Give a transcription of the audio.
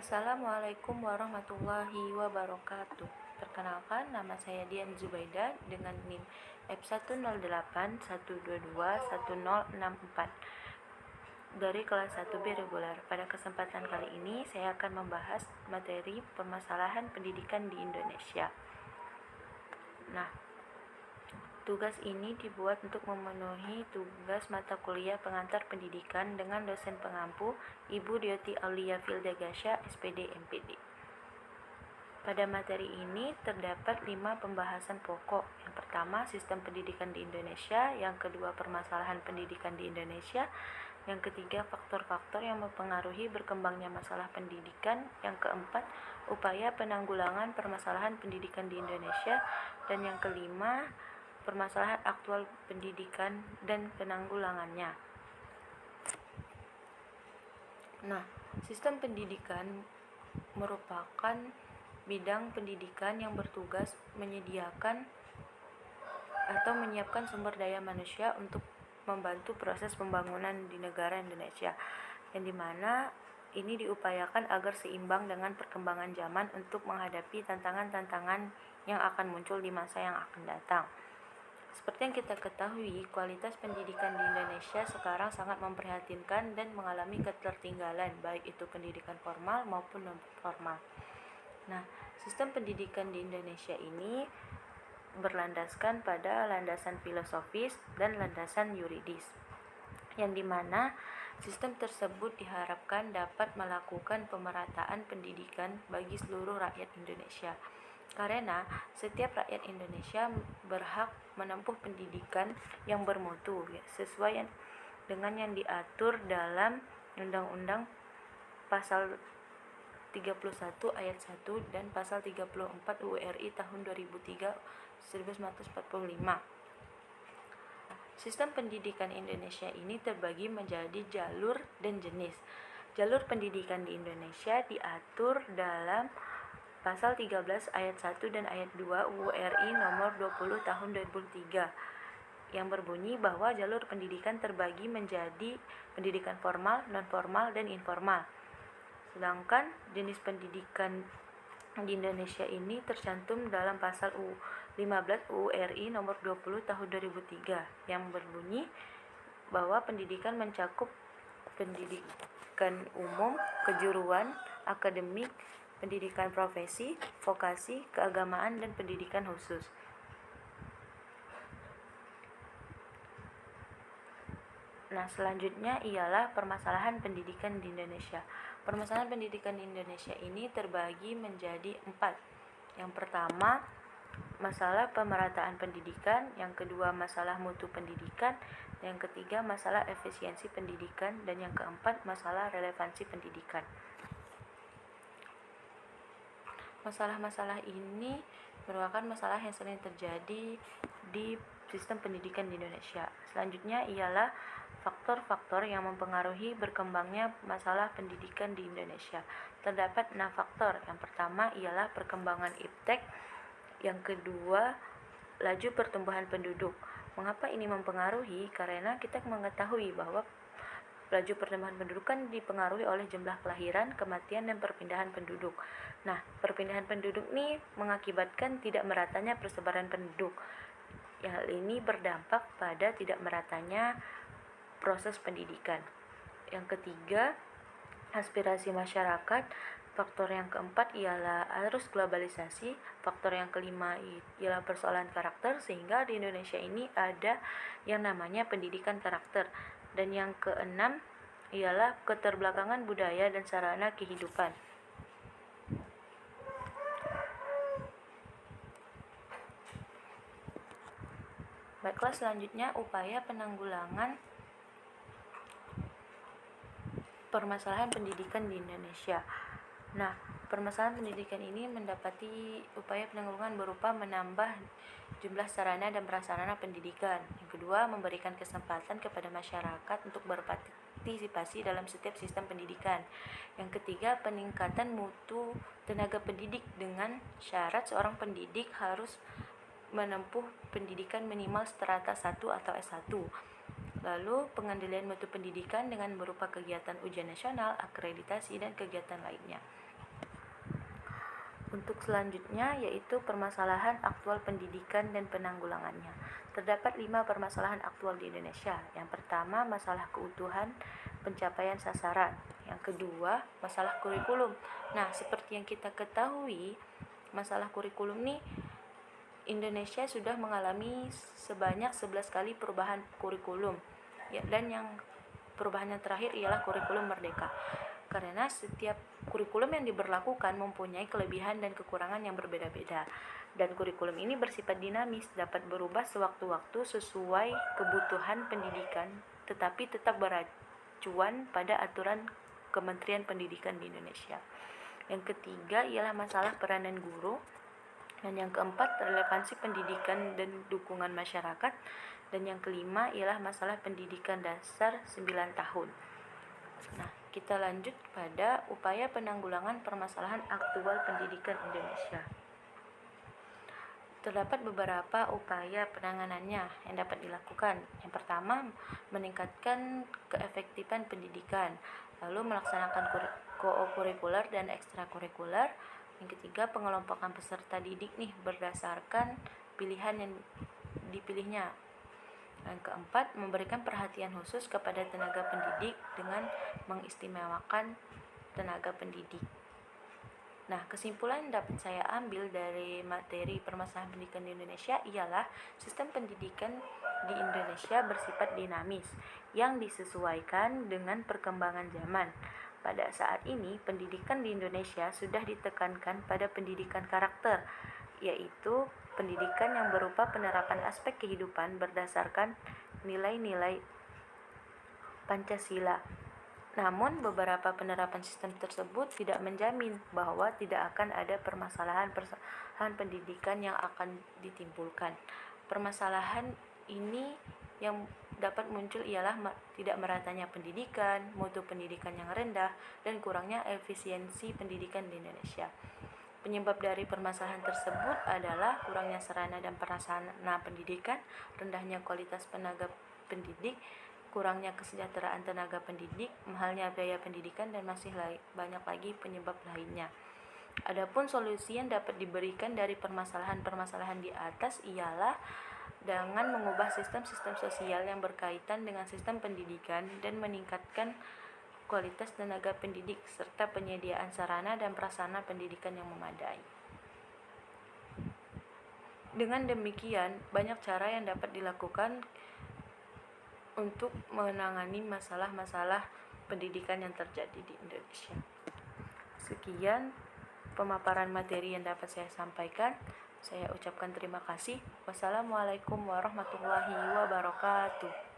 Assalamualaikum warahmatullahi wabarakatuh. Perkenalkan, nama saya Dian Zubaida dengan NIM F10812210064 dari kelas 1B reguler. Pada kesempatan kali ini saya akan membahas materi permasalahan pendidikan di Indonesia. Nah, tugas ini dibuat untuk memenuhi tugas mata kuliah pengantar pendidikan dengan dosen pengampu Ibu Dyoti Aulia Filda Gasha, SPD MPD. Pada materi ini terdapat 5 pembahasan pokok. Yang pertama, sistem pendidikan di Indonesia. Yang kedua, permasalahan pendidikan di Indonesia. Yang ketiga, faktor-faktor yang mempengaruhi berkembangnya masalah pendidikan. Yang keempat, upaya penanggulangan permasalahan pendidikan di Indonesia. Dan yang kelima, permasalahan aktual pendidikan dan penanggulangannya. Nah, sistem pendidikan merupakan bidang pendidikan yang bertugas menyediakan atau menyiapkan sumber daya manusia untuk membantu proses pembangunan di negara Indonesia, yang dimana ini diupayakan agar seimbang dengan perkembangan zaman untuk menghadapi tantangan-tantangan yang akan muncul di masa yang akan datang. Seperti yang kita ketahui, kualitas pendidikan di Indonesia sekarang sangat memprihatinkan dan mengalami ketertinggalan, baik itu pendidikan formal maupun non-formal. Nah, sistem pendidikan di Indonesia ini berlandaskan pada landasan filosofis dan landasan yuridis, yang dimana sistem tersebut diharapkan dapat melakukan pemerataan pendidikan bagi seluruh rakyat Indonesia. Karena setiap rakyat Indonesia berhak menempuh pendidikan yang bermutu sesuai dengan yang diatur dalam Undang-Undang Pasal 31 ayat 1 dan Pasal 34 UU RI tahun 2003 1945. Sistem pendidikan Indonesia ini terbagi menjadi jalur dan jenis. Jalur pendidikan di Indonesia diatur dalam Pasal 13 ayat 1 dan ayat 2 UU RI nomor 20 tahun 2003 yang berbunyi bahwa jalur pendidikan terbagi menjadi pendidikan formal, non-formal, dan informal. Sedangkan jenis pendidikan di Indonesia ini tercantum dalam Pasal 15 UU RI nomor 20 tahun 2003 yang berbunyi bahwa pendidikan mencakup pendidikan umum, kejuruan, akademik, pendidikan profesi, vokasi, keagamaan, dan pendidikan khusus. Nah, selanjutnya ialah permasalahan pendidikan di Indonesia. Permasalahan pendidikan di Indonesia ini terbagi menjadi 4. Yang pertama, masalah pemerataan pendidikan. Yang kedua, masalah mutu pendidikan. Yang ketiga, masalah efisiensi pendidikan. Dan yang keempat, masalah relevansi pendidikan. Masalah-masalah ini merupakan masalah yang sering terjadi di sistem pendidikan di Indonesia. Selanjutnya ialah faktor-faktor yang mempengaruhi berkembangnya masalah pendidikan di Indonesia. Terdapat 6 faktor. Yang pertama ialah perkembangan iptek. Yang kedua, laju pertumbuhan penduduk. Mengapa ini mempengaruhi? Karena kita mengetahui bahwa laju pertumbuhan penduduk kan dipengaruhi oleh jumlah kelahiran, kematian, dan perpindahan penduduk. Nah, perpindahan penduduk ini mengakibatkan tidak meratanya persebaran penduduk. Hal ini berdampak pada tidak meratanya proses pendidikan. Yang ketiga, aspirasi masyarakat. Faktor yang keempat ialah arus globalisasi. Faktor yang kelima ialah persoalan karakter, sehingga di Indonesia ini ada yang namanya pendidikan karakter. Dan yang keenam ialah keterbelakangan budaya dan sarana kehidupan. Baiklah, selanjutnya upaya penanggulangan permasalahan pendidikan di Indonesia. Nah, permasalahan pendidikan ini mendapati upaya penanggulangan berupa menambah jumlah sarana dan prasarana pendidikan. Yang kedua, memberikan kesempatan kepada masyarakat untuk berpartisipasi dalam setiap sistem pendidikan. Yang ketiga, peningkatan mutu tenaga pendidik dengan syarat seorang pendidik harus menempuh pendidikan minimal strata 1 atau S1. Lalu, pengendalian mutu pendidikan dengan berupa kegiatan ujian nasional, akreditasi, dan kegiatan lainnya. Untuk selanjutnya yaitu permasalahan aktual pendidikan dan penanggulangannya. Terdapat 5 permasalahan aktual di Indonesia. Yang pertama, masalah keutuhan pencapaian sasaran. Yang kedua, masalah kurikulum. Nah, seperti yang kita ketahui, masalah kurikulum nih Indonesia sudah mengalami sebanyak 11 kali perubahan kurikulum. Ya, dan yang perubahan yang terakhir ialah kurikulum merdeka. Karena setiap kurikulum yang diberlakukan mempunyai kelebihan dan kekurangan yang berbeda-beda. Dan kurikulum ini bersifat dinamis, dapat berubah sewaktu-waktu sesuai kebutuhan pendidikan, tetapi tetap beracuan pada aturan Kementerian Pendidikan di Indonesia. Yang ketiga ialah masalah peranan guru. Dan yang keempat, relevansi pendidikan dan dukungan masyarakat. Dan yang kelima ialah masalah pendidikan dasar 9 tahun. Nah, kita lanjut pada upaya penanggulangan permasalahan aktual pendidikan Indonesia. Terdapat beberapa upaya penanganannya yang dapat dilakukan. Yang pertama, meningkatkan keefektifan pendidikan, lalu melaksanakan kokurikuler dan ekstrakurikuler. Yang ketiga, pengelompokan peserta didik berdasarkan pilihan yang dipilihnya. Yang keempat, memberikan perhatian khusus kepada tenaga pendidik dengan mengistimewakan tenaga pendidik. Nah, kesimpulan yang dapat saya ambil dari materi permasalahan pendidikan di Indonesia ialah sistem pendidikan di Indonesia bersifat dinamis yang disesuaikan dengan perkembangan zaman. Pada saat ini, pendidikan di Indonesia sudah ditekankan pada pendidikan karakter, yaitu pendidikan yang berupa penerapan aspek kehidupan berdasarkan nilai-nilai Pancasila. Namun, beberapa penerapan sistem tersebut tidak menjamin bahwa tidak akan ada permasalahan pendidikan yang akan ditimbulkan. Permasalahan ini yang dapat muncul ialah tidak meratanya pendidikan, mutu pendidikan yang rendah, dan kurangnya efisiensi pendidikan di Indonesia. Penyebab dari permasalahan tersebut adalah kurangnya sarana dan prasarana pendidikan, rendahnya kualitas tenaga pendidik, kurangnya kesejahteraan tenaga pendidik, mahalnya biaya pendidikan, dan masih banyak lagi penyebab lainnya. Adapun solusi yang dapat diberikan dari permasalahan-permasalahan di atas ialah dengan mengubah sistem-sistem sosial yang berkaitan dengan sistem pendidikan dan meningkatkan kualitas tenaga pendidik serta penyediaan sarana dan prasarana pendidikan yang memadai. Dengan demikian, banyak cara yang dapat dilakukan untuk menangani masalah-masalah pendidikan yang terjadi di Indonesia. Sekian pemaparan materi yang dapat saya sampaikan. Saya ucapkan terima kasih. Wassalamualaikum warahmatullahi wabarakatuh.